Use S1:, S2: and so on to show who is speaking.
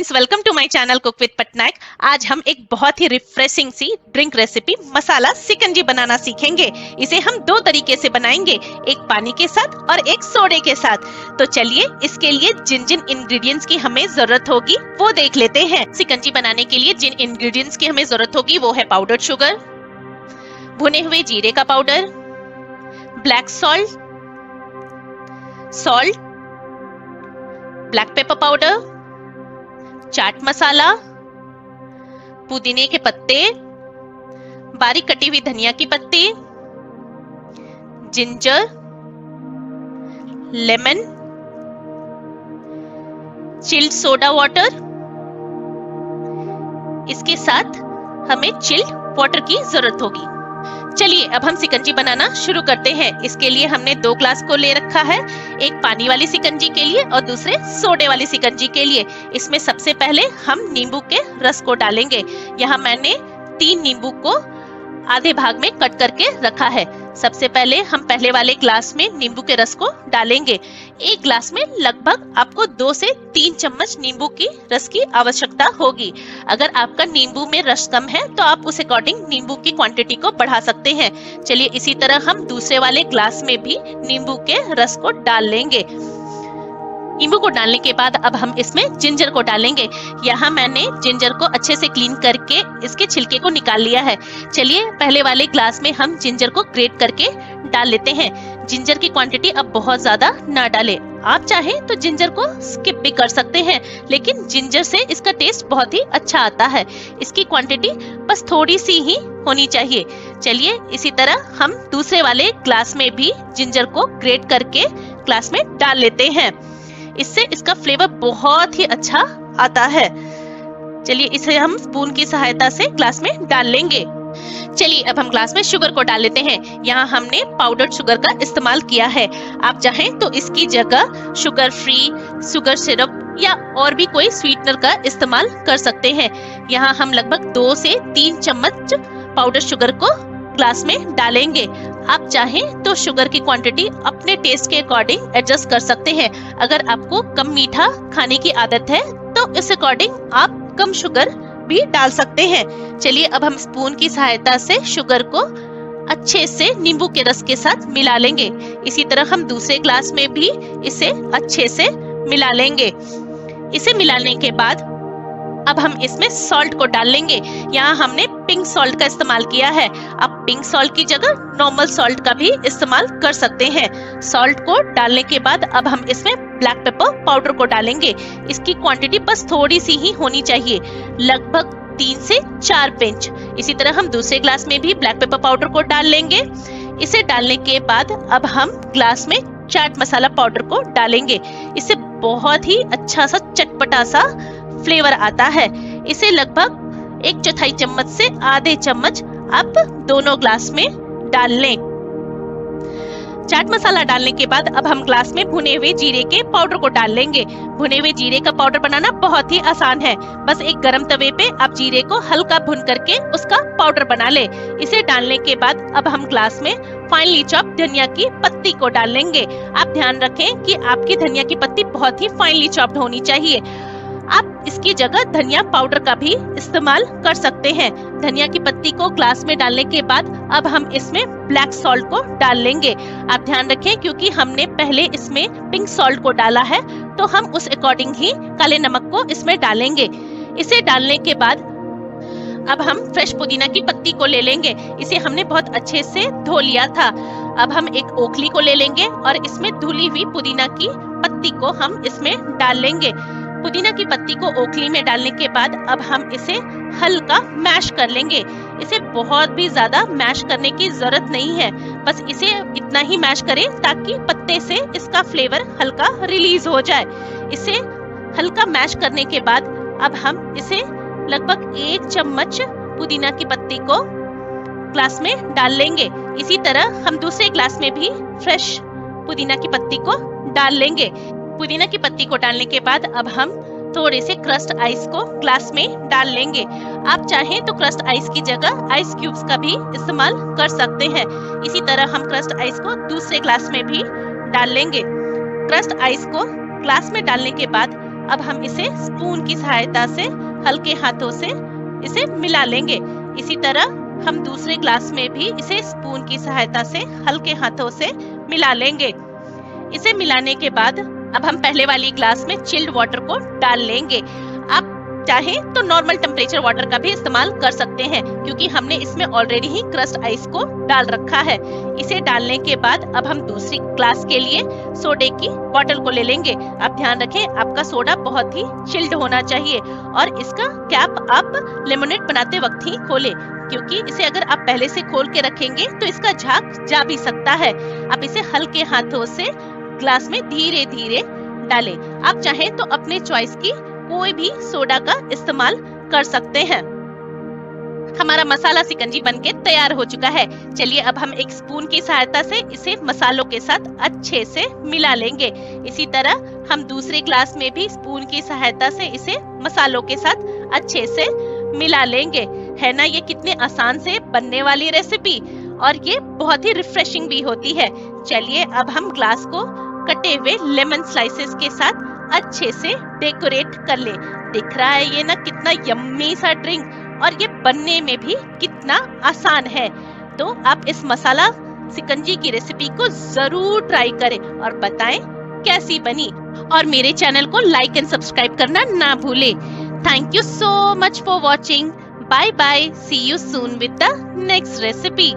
S1: Friends, welcome to my channel cook with Patnaik. आज हम एक बहुत ही रिफ्रेशिंग सी ड्रिंक रेसिपी मसाला सिकंजी बनाना सीखेंगे। इसे हम दो तरीके से बनाएंगे, एक पानी के साथ और एक सोडे के साथ। तो चलिए इसके लिए जिन जिन इंग्रेडिएंट्स की हमें जरूरत होगी वो देख लेते हैं। सिकंजी बनाने के लिए जिन इंग्रेडिएंट्स की हमें जरूरत होगी वो है पाउडर्ड शुगर, भुने हुए जीरे का powder, black salt, black pepper powder, chaat masala, पुदीने के पत्ते, बारीक कटी हुई धनिया की पत्ती, ginger, lemon, chilled soda water. इसके साथ हमें चिल्ड वाटर की जरूरत होगी। चलिए अब हम सिकंजी बनाना शुरू करते हैं। इसके लिए हमने 2 ग्लास को ले रखा है, एक पानी वाली सिकंजी के लिए और दूसरे सोडे वाली सिकंजी के लिए। इसमें सबसे पहले हम नींबू के रस को डालेंगे। यहाँ मैंने 3 नींबू को आधे भाग में कट करके रखा है। सबसे पहले हम पहले वाले ग्लास में नींबू के रस को डालेंगे। एक ग्लास में लगभग आपको 2 से 3 चम्मच नींबू की रस की आवश्यकता होगी। अगर आपका नींबू में रस कम है तो आप उस अकॉर्डिंग नींबू की क्वांटिटी को बढ़ा सकते हैं। चलिए इसी तरह हम दूसरे वाले ग्लास में भी नींबू के रस को डाल लेंगे। नींबू को डालने के बाद अब हम इसमें जिंजर को डालेंगे। यहाँ मैंने जिंजर को अच्छे से क्लीन करके इसके छिलके को निकाल लिया है। चलिए पहले वाले ग्लास में हम जिंजर को ग्रेट करके डाल लेते हैं। जिंजर की क्वांटिटी अब बहुत ज्यादा ना डालें। आप चाहें तो जिंजर को स्किप भी कर सकते हैं, लेकिन जिंजर से इसका टेस्ट बहुत ही अच्छा आता है। इसकी क्वांटिटी बस थोड़ी सी ही होनी चाहिए। चलिए इसी तरह हम दूसरे वाले ग्लास में भी जिंजर को ग्रेट करके ग्लास में डाल लेते हैं। इससे इसका फ्लेवर बहुत ही अच्छा आता है। चलिए इसे हम स्पून की सहायता से ग्लास में डाल लेंगे। चलिए अब हम ग्लास में शुगर को डाल लेते हैं। यहाँ हमने पाउडर्ड शुगर का इस्तेमाल किया है। आप चाहें तो इसकी जगह शुगर फ्री, शुगर सिरप या और भी कोई स्वीटनर का इस्तेमाल कर सकते हैं। यहाँ हम लगभग 2 से 3 चम्मच पाउडर शुगर को ग्लास में डालेंगे। आप चाहें तो शुगर की क्वांटिटी अपने टेस्ट के अकॉर्डिंग एडजस्ट कर सकते हैं। अगर आपको कम मीठा खाने की आदत है तो इस अकॉर्डिंग आप कम शुगर भी डाल सकते हैं। चलिए अब हम स्पून की सहायता से शुगर को अच्छे से नींबू के रस के साथ मिला लेंगे। इसी तरह हम दूसरे ग्लास में भी इसे अच्छे से मिला लेंगे। इसे मिलाने के बाद अब हम इसमें सॉल्ट को डाल लेंगे। यहाँ हमने पिंक सॉल्ट का इस्तेमाल किया है। आप पिंक सॉल्ट की जगह नॉर्मल सॉल्ट का भी इस्तेमाल कर सकते हैं। सॉल्ट को डालने के बाद अब हम इसमें ब्लैक पेपर पाउडर को डालेंगे। इसकी क्वांटिटी बस थोड़ी सी ही होनी चाहिए, लगभग 3 से 4 पिंच। इसी तरह हम दूसरे ग्लास में भी ब्लैक पेपर पाउडर को डाल लेंगे। इसे डालने के बाद अब हम ग्लास में चाट मसाला पाउडर को डालेंगे। इससे बहुत ही अच्छा सा चटपटा सा फ्लेवर आता है। इसे लगभग 1/4 चम्मच से आधे चम्मच आप दोनों ग्लास में डाल लें। चाट मसाला डालने के बाद अब हम ग्लास में भुने हुए जीरे के पाउडर को डाल लेंगे। भुने हुए जीरे का पाउडर बनाना बहुत ही आसान है। बस एक गरम तवे पे आप जीरे को हल्का भुन करके उसका पाउडर बना ले। इसे डालने के बाद अब हम ग्लास में फाइनली चॉप धनिया की पत्ती को डाल लेंगे। आप ध्यान रखें कि आपकी धनिया की पत्ती बहुत ही फाइनली चॉप्ड होनी चाहिए। आप इसकी जगह धनिया पाउडर का भी इस्तेमाल कर सकते हैं। धनिया की पत्ती को ग्लास में डालने के बाद अब हम इसमें ब्लैक सॉल्ट को डाल लेंगे। आप ध्यान रखें क्योंकि हमने पहले इसमें पिंक सॉल्ट को डाला है तो हम उस अकॉर्डिंग ही काले नमक को इसमें डालेंगे। इसे डालने के बाद अब हम फ्रेश पुदीना की पत्ती को ले लेंगे। इसे हमने बहुत अच्छे से धो लिया था। अब हम एक ओखली को ले लेंगे और इसमें धुली हुई पुदीना की पत्ती को हम इसमें डाल लेंगे। पुदीना की पत्ती को ओखली में डालने के बाद अब हम इसे हल्का मैश कर लेंगे। इसे बहुत भी ज्यादा मैश करने की जरूरत नहीं है, बस इसे इतना ही मैश करें ताकि पत्ते से इसका फ्लेवर हल्का रिलीज हो जाए। इसे हल्का मैश करने के बाद अब हम इसे लगभग 1 चम्मच पुदीना की पत्ती को ग्लास में डाल लेंगे। इसी तरह हम दूसरे ग्लास में भी फ्रेश पुदीना की पत्ती को डाल लेंगे। पुदीना की पत्ती को डालने के बाद अब हम थोड़े से क्रस्ट आइस को ग्लास में डाल लेंगे। आप चाहें तो क्रस्ट आइस की जगह आइस क्यूब्स का भी इस्तेमाल कर सकते हैं। इसी तरह हम क्रस्ट आइस को दूसरे ग्लास में भी डाल लेंगे। क्रस्ट आइस को ग्लास में डालने के बाद अब हम इसे स्पून की सहायता से हल्के हाथों से इसे मिला लेंगे। इसी तरह हम दूसरे ग्लास में भी इसे स्पून की सहायता से हल्के हाथों से मिला लेंगे। इसे मिलाने के बाद अब हम पहले वाली ग्लास में चिल्ड वाटर को डाल लेंगे। आप चाहें तो नॉर्मल टेम्परेचर वाटर का भी इस्तेमाल कर सकते हैं, क्योंकि हमने इसमें ऑलरेडी ही क्रस्ट आइस को डाल रखा है। इसे डालने के बाद अब हम दूसरी ग्लास के लिए सोडे की बोतल को ले लेंगे। आप ध्यान रखें, आपका सोडा बहुत ही चिल्ड होना चाहिए और इसका कैप आप लेमोनेड बनाते वक्त ही खोलें, क्योंकि इसे अगर आप पहले से खोल के रखेंगे तो इसका झाग जा भी सकता है। आप इसे हल्के हाथों से ग्लास में धीरे धीरे डालें। आप चाहें तो अपने चॉइस की कोई भी सोडा का इस्तेमाल कर सकते हैं। हमारा मसाला शिकंजी बनके तैयार हो चुका है। चलिए अब हम एक स्पून की सहायता से इसे मसालों के साथ अच्छे से मिला लेंगे। इसी तरह हम दूसरे ग्लास में भी स्पून की सहायता से इसे मसालों के साथ अच्छे से मिला लेंगे। है ना ये कितने आसान से बनने वाली रेसिपी, और ये बहुत ही रिफ्रेशिंग भी होती है। चलिए अब हम ग्लास को कटे हुए लेमन स्लाइसेस के साथ अच्छे से डेकोरेट कर ले। दिख रहा है ये ना कितना यम्मी सा ड्रिंक, और ये बनने में भी कितना आसान है। तो आप इस मसाला शिकंजी की रेसिपी को जरूर ट्राई करें और बताएं कैसी बनी। और मेरे चैनल को लाइक एंड सब्सक्राइब करना ना भूलें। Thank you so much for watching. Bye bye. See you soon with the next recipe.